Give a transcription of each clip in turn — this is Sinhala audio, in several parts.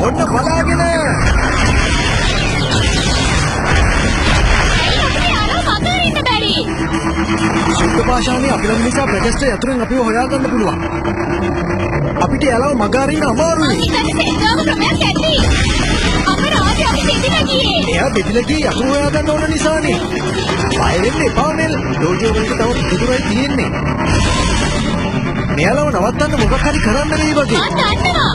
ඔන්න බලාගෙන. සුද්ධ පාෂාණේ අපි ළඟ නිසා ප්‍රොජෙක්ට් යතුරුෙන් අපිව හොයාගන්න පුළුවන්. අපිට යාලව මග අරින්න අමාරුයි. එයා බෙදලා ගියේ යතුරු හොයාගන්න ඕන නිසානේ. බය වෙන්න එපා නෙල්. ඩෝජෝ වලට තව යතුරුයි තියෙන්නේ. මෙයාලව නවත්තන්න මොකක් හරි කරන්න වෙයි වගේ. මම දන්නවා.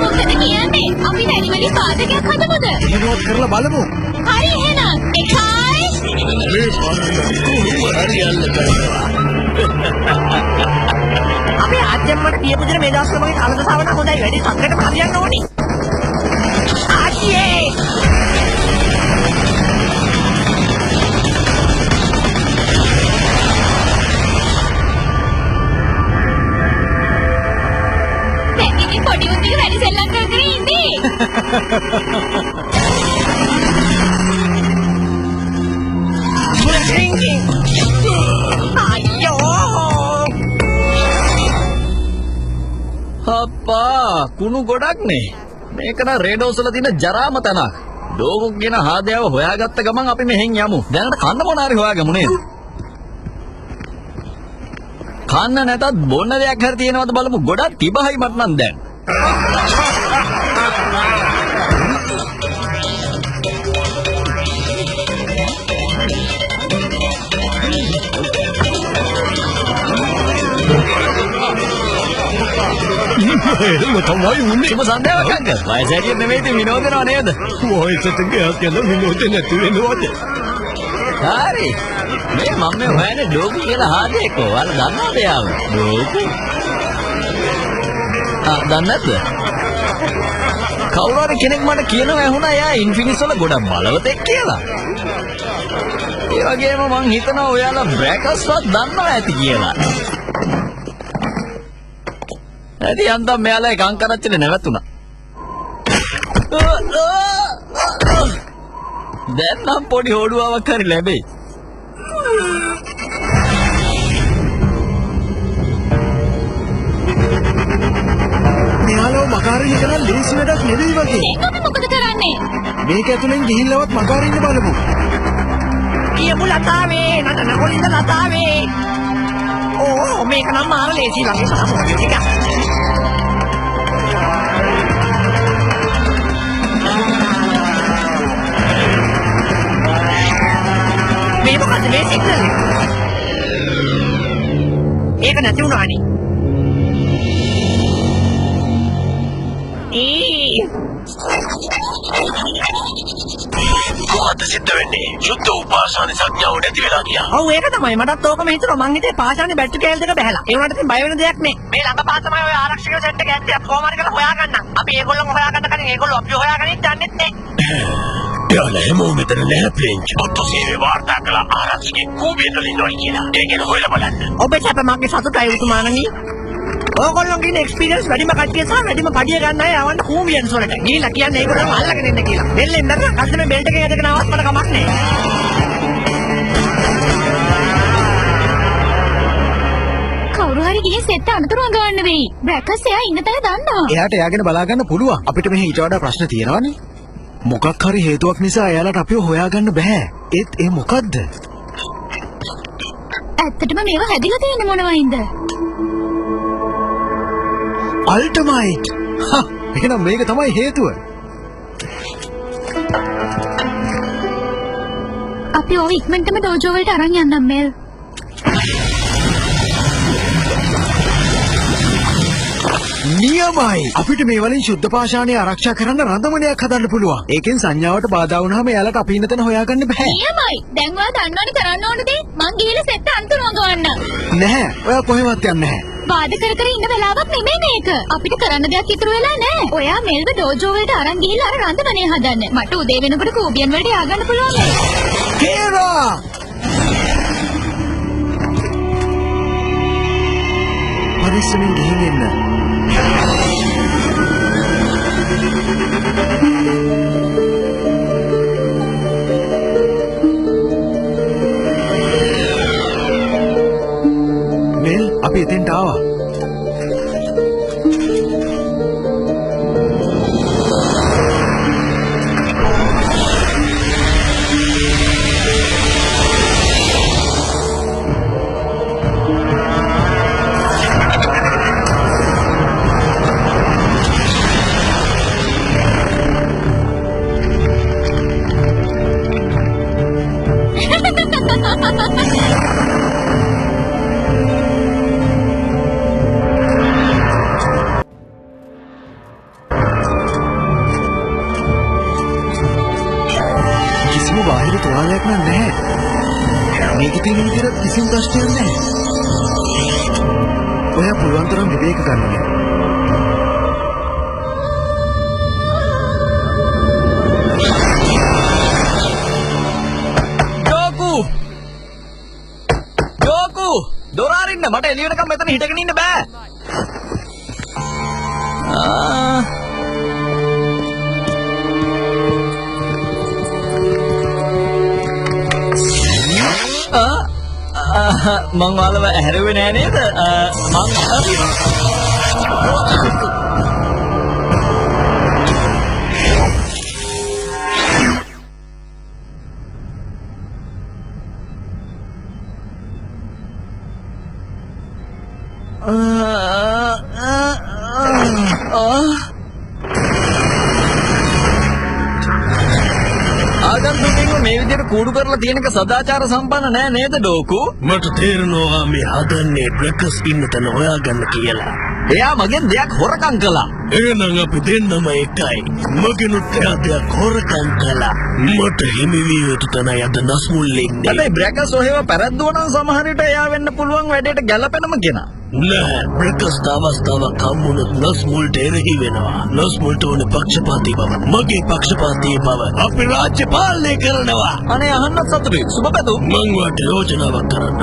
මොකද කියන්නේ? අපි වැඩි වැඩි පාදකයක් හදමුද? එහෙමවත් කරලා බලමු. හරි එහෙනම්. එකයි. මේ පාරේ හරි යන්න කරනවා. අපි ආච්චම්මට කියපු දේ මේ දවස්වල මගේ කලදසාවට හොඳයි වැඩි සතුටකට හරියන්න ඕනේ. ආච්චියේ පොඩි උන්ගේ වැඩි සෙල්ලම් කරගෙන ඉන්නේ. අප්පා කුණු ගොඩක් නේ. මේක නම් රේඩෝස් වල තියෙන ජරාම තනක්. ඩෝගුක් කියන හාදයාව හොයාගත්ත ගමන් අපි මෙහෙන් යමු. දැනට කන්න මොන හරි හොයාගමු නේද? කන්න නැතත් බොන්න දෙයක් හරි තියෙනවද බලමු. ගොඩක් තිබහයි මට නම් දැන්. එහෙම තමයි උන්නේ. සුබ සන්ධ්‍යාවක් අංකල්. වයස හැටියට නෙමෙයි ඉතින් විනෝදනවා නේද? වයසට ගියා කියලා විනෝද නැති වෙනවද? හරි. මේ මම මේ හොයන්නේ ඩෝගු කියලා හාදේක. ඔයාලා දන්නවද යාව? ඩෝගු? දන්නේ නැද්ද? කවුරු හරි කෙනෙක් මට කියනවා ඇහුණා එයා ඉන්ෆිනික්ස් වල ගොඩක් බලවතෙක් කියලා. ඒ වගේම මං හිතනවා ඔයාලා බ්‍රැකස්වත් දන්නවා ඇති කියලා. ඇයි යන්තම් මෙයාලා එකං කරච්චිනේ නැවතුණා. දැන් නම් පොඩි හොඩුවාවක් හරි ලැබෙයි. මෙයාලව මග අරින්න කරන් ලේසි වැඩක් නෙවෙයි වගේ. ඒක අපි මොකද කරන්නේ? මේක ඇතුලෙන් ගිහිල්ලවත් මග අරින්න බලමු. කියපු ලතාවේ නටන කොලින්ද ලතාවේ. ඕ මේක නම් මාර ලේසි වගේ සමහරවිට ටික. මේ මොකද මේ සිග්නල් එක? ඒක නැති වුණානේ. කොහොමද සිද්ධ වෙන්නේ? යුද්ධ උපාසානේ සංඥාව නැති වෙලා ගියා. ඔව් ඒක තමයි මටත් ඕකම හිතුණා. මං හිතේ පාෂානේ බැටරි කෑලි දෙක බහැලා. ඒ වුණාට ඉතින් බය වෙන දෙයක් නේ. මේ ළඟපා තමයි ඔය ආරක්ෂක සෙට් එක ඇත්තේ. කොහොම හරි කරලා හොයාගන්න. අපි ඒගොල්ලෝ හොයාගන්න කලින් ඒගොල්ලෝ අපි හොයාගන්න ඉන්නන්නෙත් නේ. එයාලා හැමෝම මෙතන නැහැ ප්ලේන්ච්. ඔට්ටෝ සේවය වාර්තා කළා ආරක්ෂකෙක් කූඹියෙන් ඉන්නවා කියලා. ඒක ගැන හොයලා බලන්න. ඔබේ සැප මගේ සතුටයි උතුමාණනි. ඕගොල්ලෝගේ එක්ස්පීරියන්ස් වැඩිම කට්ටිය සහ වැඩිම පඩිය ගන්න අය යවන්න කූඹියන්ස් වලට. ගිහිල්ලා කියන්නේ ඒගොල්ලෝ අල්ලගෙන ඉන්න කියලා. දෙල්ලෙන් දැන් කස්ටමර් බෙල්ට් එකේ යදගෙන ආවත් මට කමක් නැහැ. කවුරු හරි ගිහින් සෙට් අනතුරු අඟවන්න වෙයි. බ්‍රැකස් එයා ඉන්න තැන දන්නවා. එයාට එයාගෙන බලා ගන්න පුළුවන්. අපිට මෙහි ඊට වඩා ප්‍රශ්න තියෙනවනේ. මොකක් හරි හේතුවක් නිසා එයාලට අපිව හොයාගන්න බෑ. ඒත් ඒ මොකද්ද? ඇත්තටම මේවා හැදිලා තියෙන්නේ මොනවයින්ද? අල්ටමයිට්. එහෙනම් මේක තමයි හේතුව. අපි ඔය ඉක්මනටම ඩෝජෝ වලට අරන් යන්නම් මෙල්. නියමයි. අපිට මේ වලින් ශුද්ධ පාෂාණය ආරක්ෂා කරන්න රඳමණයක් හදන්න පුළුවන්. ඒකෙන් සංඥාවට බාධා වුණාම එයාලට අපි ඉන්න තැන හොයාගන්න බෑ. නියමයි. දැන් ඔයා දන්නවනේ කරන්න ඕන දේ. මං ගිහලා සෙට් අනතුරු අඟවන්න. නැහැ. ඔයා කොහෙවත් යන්නේ නැහැ. වාද කර කර ඉන්න වෙලාවක් නෙමෙයි මේක. අපිට කරන්න දෙයක් ඉතුරු වෙලා නැහැ. ඔයා මෙල්ව ඩෝජෝ වලට අරන් ගිහලා අර රඳමණය හදන්න. මට උදේ වෙනකොට කූබියන් වලට ය아가න්න පුළුවන්. කේරා! පරිස්සමින් ගිහින් එන්න. මෙල් අපි එතෙන්ට ආවා. කිසිම බාහිර තුවාලයක් නම් නැහැ. මේක තියෙන විදිහට කිසිම ප්‍රශ්නයක් නැහැ. ඔයා පුළුවන් තරම් විවේක ගන්න. ජෝකු දොර අරින්න මට එළිය වෙනකම් මෙතන හිටගෙන ඉන්න බෑ. මං ඔයාලව ඇහැරුවේ නෑ නේද? ආගන්තුකෙන්ව මේ විදිහට කූඩු කරලා තියෙනක සදාචාර සම්පන්න නෑ නේද ඩෝකු? මට තේරෙනවා මේ හදන්නේ බ්‍රෙකස් ඉන්න තැන හොයාගන්න කියලා. එයා මගෙන් දෙයක් හොරකම් කළා. එහෙනම් අපි දෙන්නම එකයි. මගෙනුත් එයා දෙයක් හොරකම් කළා. මට හිමි විය යුතු තැනයි අද නස්මුල් ඉන්නේ. හැබැයි බ්‍රෙකස් ඔහෙව පැරද්දුවා නම් සමහර විට එයා වෙන්න පුළුවන් වැඩේට ගැළපෙනම කෙනා. නෑ බ්‍රෙකස් අවස්ථාවක් හම්බුනොත් නස්මුල්ට එරෙහි වෙනවා. නස්මුල්ට ඕනේ පක්ෂපාතී බව. මගේ පක්ෂපාතී බව අපි රාජ්‍ය පාලනය කරනවා. අනේ අහන්නත් සතුටුයි. සුබ පැතුම්. මං වාට යෝජනාවක් කරන්න.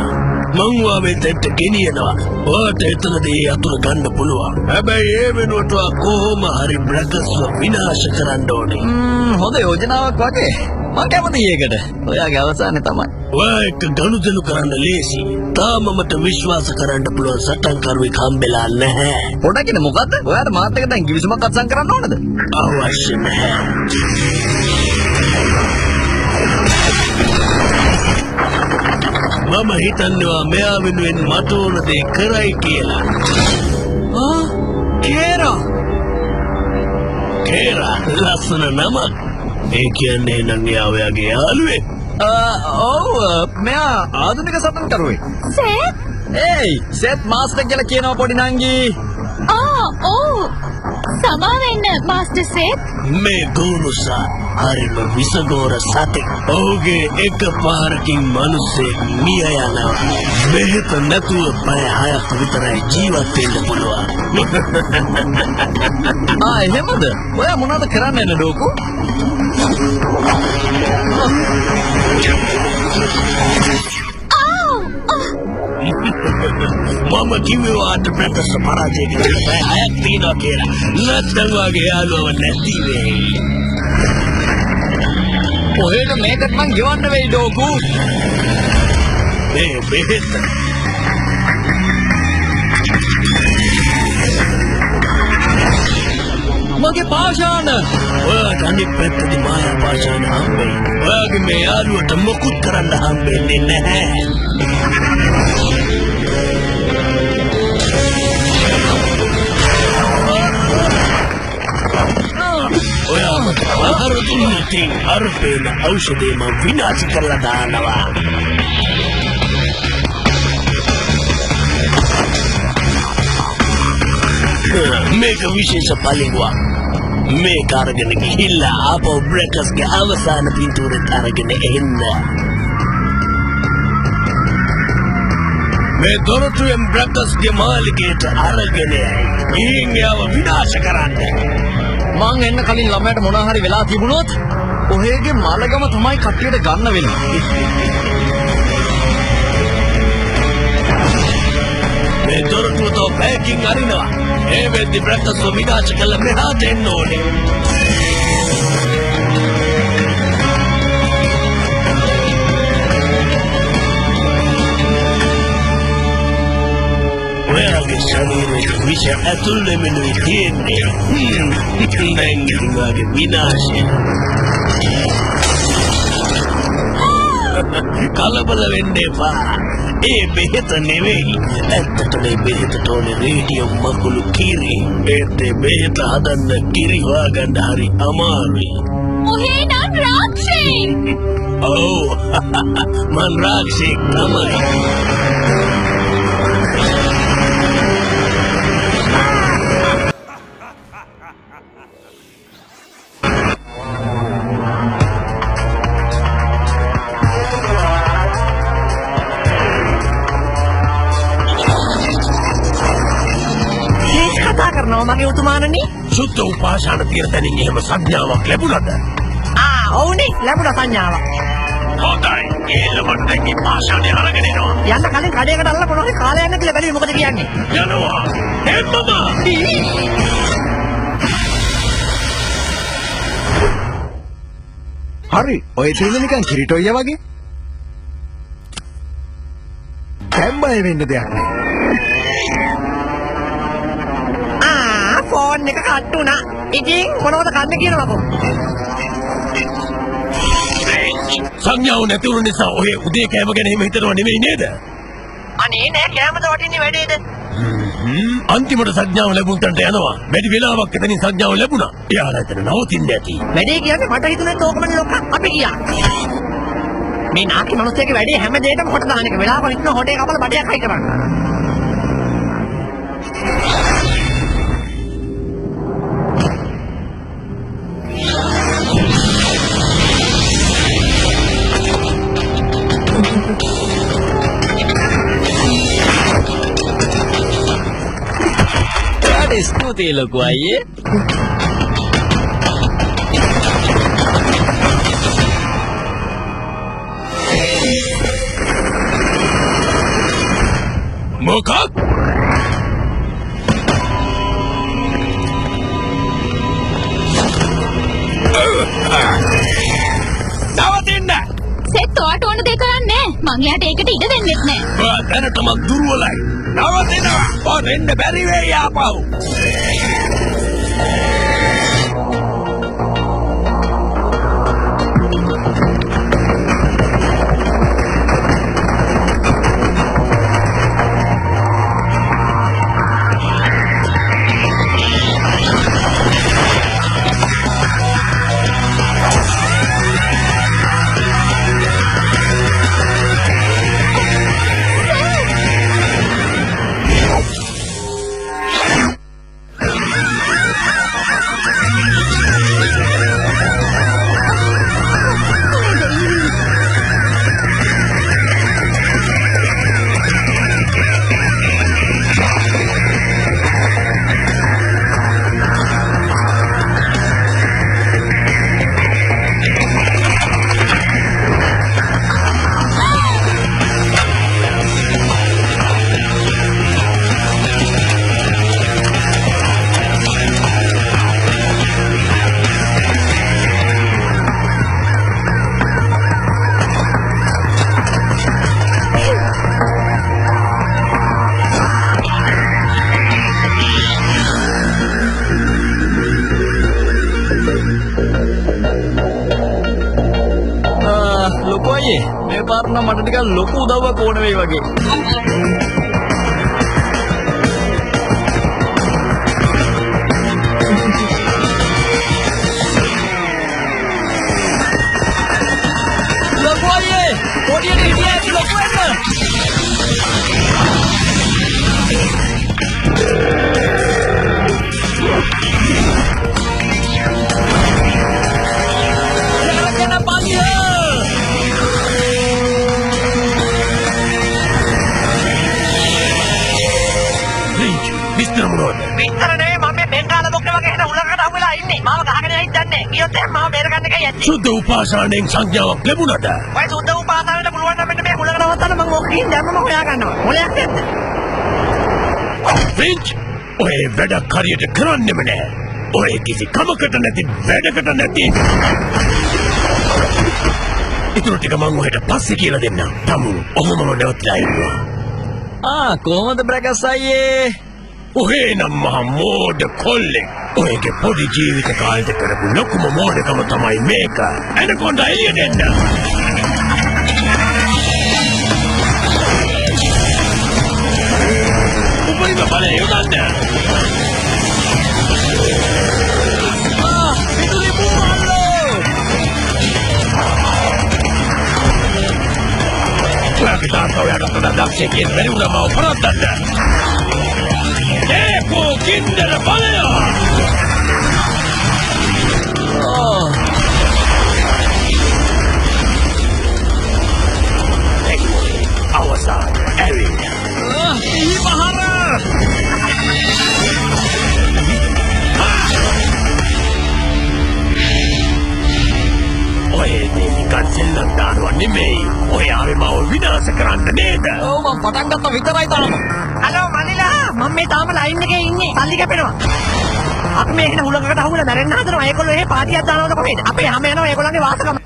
මං වාවේ දෙට ගෙනියනවා. ඔයාට එතනදී අතුරු ගන්න පුළුවන්. හැබැයි ඒ වෙනුවට කොහොම හරි බ්‍රෙකස්ව විනාශ කරන්න ඕනේ. හොඳ යෝජනාවක් වගේ. මං කැමතියි ඒකට. ඔයාගේ අවසානේ තමයි. ඔයා එක්ක ගනුදෙනු කරන්න ලේසි. තාම මට විශ්වාස කරන්න පුළුවන් සටන්කරුවෙක් හම්බෙලා නැහැ. පොඩකින් මොකද්ද? ඔයාට මාත් එක්ක දැන් කිවිසුමක් අත්සන් කරන්න ඕනද? අවශ්‍ය නැහැ. මම හිතන්නවා මෙයා වෙනුවෙන් මට ඕන දේ කරයි කියලා. කේරා ලස්සන නමක්. ඒ කියන්නේ නම් එයා ඔයාගේ යාළුවෙක්. ඔව් මෙයා ආධුනික සටන්කරුවෙක්. සෙත්? ඒයි සෙත් මාස්ටර් කියලා කියනවා පොඩි නංගී. ඔව්. සමාවෙන්න මාස්ටර් සෙත්. මේ ගෝනුසා හරිම විසගෝර සතෙක්. ඔහුගේ එක පාරකින් මිනිස්සෙක් මිය යනවා. බෙහෙත නැතුව පැය 6ක් විතරයි ජීවත් වෙන්න පුළුවන්. එහෙමද? ඔයා මොනවද කරන්නේ ඩෝකු? මම කිව්වේ වාට බ්‍රෙකස් පරාජය කරලා පැය 6ක් තියනවා කියලා. නැත්නම් වගේ යාළුවව නැති වෙයි. ඔහෙට මේකට මං ගෙවන්න වෙයි ඩෝකු. මේ බෙහෙත මගේ පාෂාණ. ඔයාට අනිත් පැත්තේ මායා පාෂාණ හම්බෙයි. ඔයාගේ මේ යාළුවට මොකුත් කරන්න හම්බෙන්නේ නැහැ. ඔයා මට ආහාර දුන්නොත් අර්පේන ඖෂධේ මම විනාශ කරලා දානවා. මේක විශේෂ පළිගුවක්. මේක අරගෙන ගිහිල්ලා ආපහු බ්‍රෙකස්ගේ අවසාන පින්තූරෙත් අරගෙන එන්න. මේ දොරටුවෙන් බ්‍රෙකස්ගේ මාලිගයට අරගෙන ගිහින් එයාව විනාශ කරන්න. මං එන්න කලින් ළමයට මොනවා හරි වෙලා තිබුණොත් ඔහෙගේ මලගම තමයි කට්ටියට ගන්න වෙන්නේ. මේ දොරටුව තෝ පැයකින් අරිනවා. ඒ වෙද්දි බ්‍රෙකස්ව විනාශ කළා මෙහාට එන්න ඕනේ. ඔයාගේ ශරීරයේ විෂ ඇතුල් වෙමිනුයි තියෙන්නේ. දැන් ඉතින්ගේ විනාශය. කලබල වෙන්න එපා. ඒ බෙහෙත නෙවෙයි. ඇත්තට මේ බෙහෙතට ඕනේ රේඩියම් මකුළු කිරි. ඒත් ඒ බෙහෙත හදන්න කිරි හොයාගන්න හරි අමාරුයි. ඔහේ නම් රාක්ෂස. Oh, Manraksi Kamai. ප්ලීස් කතා කරනවා මගේ උතුමාණනි. සුද්ධ උපාසාන තීර්ථනින් එහෙම සංඥාවක් ලැබුණද? ඔව්නේ ලැබුණා සංඥාවක්. හොඳයි. ඒලමත් දැන් පාෂානේ අරගෙන එනවා. යන්න කලින් කඩේකට අල්ල මොනවද කාලය යන්න කියලා බැලුවේ මොකද කියන්නේ? යනවා. එන්නම. හරි ඔය තියෙන නිකන් කිරිටොයිය වගේ දැන් බය වෙන්න දෙයක් නෑ ෆෝන් එක කට් වුණා. ඉතින් මොනවද කන්න කියනවකෝ? සංඥාව නැතිවුණු නිසා ඔය උදේ කෑම ගැන එහෙම හිතනව නෙමෙයි නේද? අනේ නෑ කැමත වටින්නේ වැඩේද? අන්තිමට සංඥාව ලැබුණ තැනට යනවා. වැඩි වෙලාවක් එතනින් සංඥාව ලැබුණා. එයාලා එතන නවතින්නේ නැති. වැඩේ කියන්නේ මට හිතුනේත් ඕකමනේ ලොක්කා අපි ගියා. මේ නාකි මිනිස්සෙක්ගේ වැඩේ හැම දෙයකම කොට දාන එක. වෙලාවක ඉන්න හොටේ කපලා බඩයක් හයි කරන්න. ස්තුතියි ලොකු අයියේ. මොකක්? නවතින්න! සෙත් ඔයාට ඕන දේ කරන්නේ මං එයාට ඒකට ඉඩ දෙන්නෙත් නෑ. ඔයා දැනටම දුර්වලයි. නවතිනවා. ඔය දෙන්න බැරි වෙයි ආපහු. ලොකු අයියේ මේ පාර නම් මට ටිකක් ලොකු උදව්වක් ඕන වෙයි වගේ. ලොකු අයියේ පොඩියට හිටියත් ලොකු වෙන්න. විස්තර මොනවද? විතර නෙවෙයි මම මේ බෙන්ගාල බොක්ක වගේ එන උලකට අහු වෙලා ඉන්නේ. මාව ගහගෙන යයිද දන්නේ. ඊයොත් එහෙනම් මාව බේරගන්න එකයි ඇත්තේ. සුද්ධ උපාසානෙන් සංඥාවක් ලැබුණද? ඔය සුද්ධ උපාසනාවට පුළුවන් නම් මෙන්න මේ උලකට නවත්තන්න මම ඕක ගිහින් දැම්මම හොයා ගන්නවා. මොලයක් නැද්ද? ෆ්‍රෙන්ච් ඔය වැඩක් හරියට කරන්නෙම නෑ. ඔය කිසි කමකට නැති වැඩකට නැති. ඉතුරු ටික මං ඔහෙට පස්සේ කියලා දෙන්නම්. තමුන් ඔහොමම නැවතිලා ඉන්නවා. කොහොමද බ්‍රැකස් අයියේ? ඔහේ නම් මහා මෝඩ කොල්ලෙක්. ඔයගේ පොඩි ජීවිත කාලෙට කරපු ලොකුම මෝඩකම තමයි මේක. එනකොන්ද එළිය දෙන්න. උඹිම බලේ යොදන්න. විදුලි පුම්මල්ලෝ. ඔයාගේ තාත්තා ඔයාට වඩා දක්ෂයෙක් බැරි වුණා මාව පරද්දන්න. ඒකෝ කින්දර බලය. අවසාන ඇවිල්ලා. ඔය දෙවිකන් සෙල්ලම් දානවා නෙමෙයි. ඔයාගේ මාව විනාශ කරන්න නේද? ඔව් මම පටන් ගත්තා විතරයි තාම. හලෝ මනිලා මම මේ තාම ලයින් එකේ ඉන්නේ. සල්ලි කැපෙනවා. අපි මේ එන හුලඟකට අහුවලා මැරෙන්න හදනවා. ඒගොල්ලෝ එහෙ පාටියක් දානවද කොහෙද? අපේ හැම යනවා ඒගොල්ලන්ගේ වාසකම.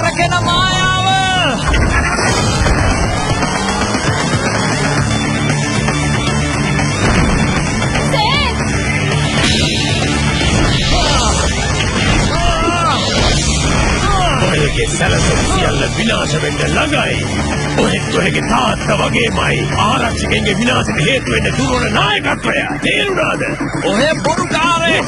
කරගෙන මායාව. ඔයගේ සැලසුම් සියල්ල විනාශ වෙන්න ළඟයි. ඔහෙත් ඔයගේ තාත්තා වගේමයි ආරක්ෂකයන්ගේ විනාශයට හේතු වෙන්න දුර්වල නායකත්වය. තේරුණාද? ඔහේ බොරු කාරේ.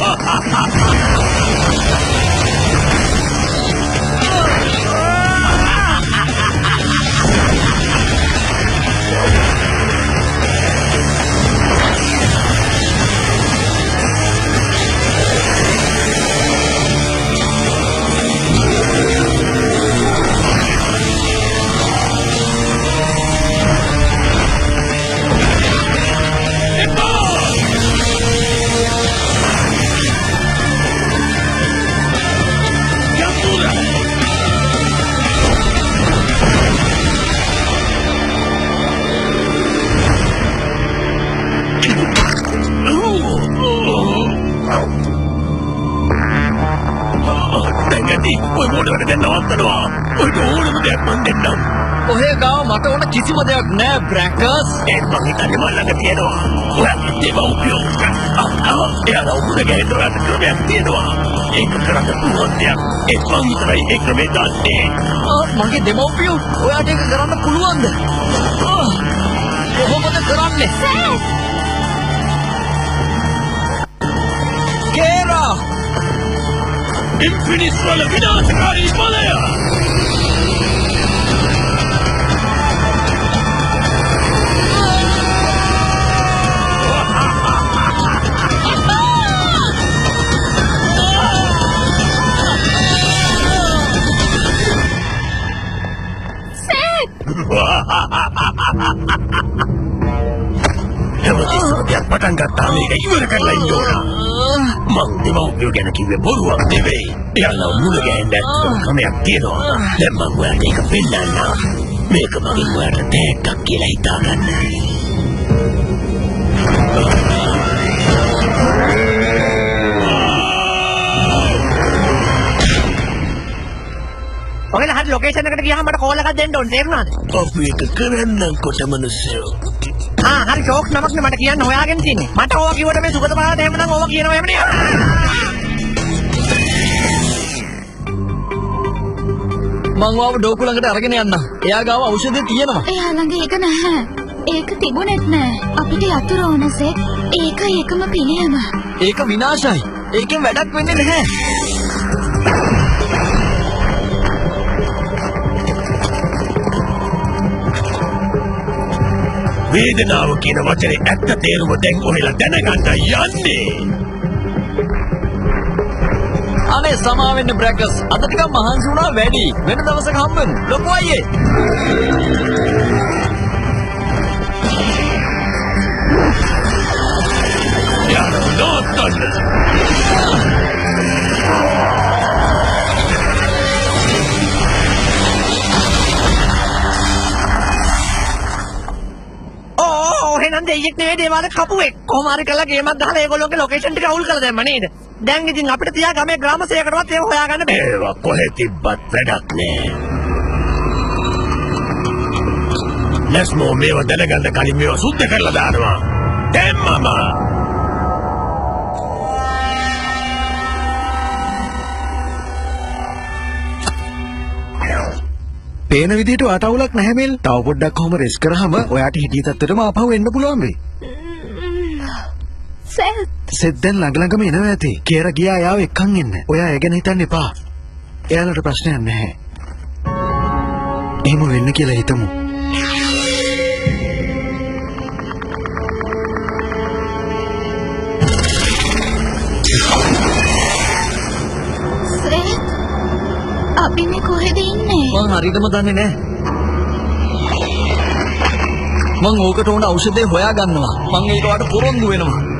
ඔය මොඩවල දැන් නවත්තනවා. ඔය ඕනම දෙයක් මන් දෙන්නම්. ඔහේ ගාව මට ඕන කිසිම දෙයක් නෑ බ්‍රැකර්ස්. ඒත් මං හිතන්නේ මල් ළඟ තියෙනවා. ඔයාගේ දෙමව්පියෝ. එයාලා උඩ ගහන්න ඔයාට ක්‍රමයක් තියෙනවා. ඒක කරන්න පුළුවන් දෙයක්. ඒත් මං විතරයි ඒ ක්‍රමේ දන්නේ. මගේ දෙමව්පියෝ ඔයාට ඒක කරන්න පුළුවන්ද? කොහොමද කරන්නේ? කේරා ඉන්ෆිනිස් වල විනාශකාරී බලය. හැමතිස්සම දෙයක් පටන් ගත්තා මේක ඉවර කරලා ඉන්න ඕන. මං දෙමව්පියෝ ගැන කිව්වේ බොරුවක් නෙවෙයි. එයාලා මුණ ගැහෙන්න ඇත්තටම ක්‍රමයක් තියෙනවා. දැන් මං ඔයාලට ඒක පෙන්නන්නම්. මේක මගෙන් ඔයාලට තෑග්ගක් කියලා හිතාගන්න. ඔයාලා හරි ලොකේෂන් එකට ගියාම මට කෝල් එකක් දෙන්න ඕනේ. තේරුණාද? අපි එක කරන්නම් කොට මනුස්සයෝ. හරි ෂෝක් නමක් නේ මට කියන්න හොයාගෙන තියෙන්නේ. මට ඕවා කිව්වට මේ සුගත බලන්න එහෙම නම් ඕවා කියනවා එහෙම නේ. මං ආව ඩෝකු ළඟට අරගෙන යන්න. එයා ගාව ඖෂධය තියෙනවා. එයා ළඟ ඒක නැහැ. ඒක තිබුණෙත් නැහැ. අපිට යතුරු ඕනසේ ඒකයි එකම පිළියම. ඒක විනාශයි. ඒකෙන් වැඩක් වෙන්නේ නැහැ. වේදනාව කියන වචනේ ඇත්ත තේරුම දැන් ඔයාලා දැනගන්න යන්නේ. අනේ සමාවෙන්න බ්‍රැකර්ස්. අද ටිකක් මහන්සි වුණා වැඩි. වෙන දවසක හම්බෙමු. ලොකු අයියේ. යාළුවෝ නෝත්තන්න. එහෙනම් දෙයියෙක් නෙවෙයි දේවාල කපුවෙක්. කොහොම හරි කරලා ගේමක් ගහලා ඒගොල්ලෝගේ ලොකේෂන් ටික අවුල් කරලා දැම්ම නේද? දැන් ඉතින් අපිට තියා ගමේ ග්‍රාම සේවකටවත් ඒව හොයාගන්න බෑ. ඒවා කොහෙ තිබ්බත් වැඩක් නෑ. ලැස්මෝ මේව දැනගන්න කලින් මේව සුද්ධ කරලා දානවා. දැම්මම. පේන විදිහට වාට අවුලක් නැහැ මෙල්. තව පොඩ්ඩක් කොහොම රෙස් කරාම ඔයාට හිටිය තත්ත්වෙටම ආපහු එන්න පුළුවන් වෙයි. සෙත් දැන් ළඟ එනවා ඇති. කේර ගියා යාව එක්කන් එන්න. ඔයා ඒ ගැන හිතන්න එපා. එයාලට ප්‍රශ්නයක් නැහැ. එහෙම වෙන්න කියලා හිතමු. අපි මේ කොහෙද ඉන්නේ? මං හරියටම දන්නේ නැහැ. මං ඕකට ඕන ඖෂධය හොයා ගන්නවා. මං ඒක වට පොරොන්දු වෙනවා.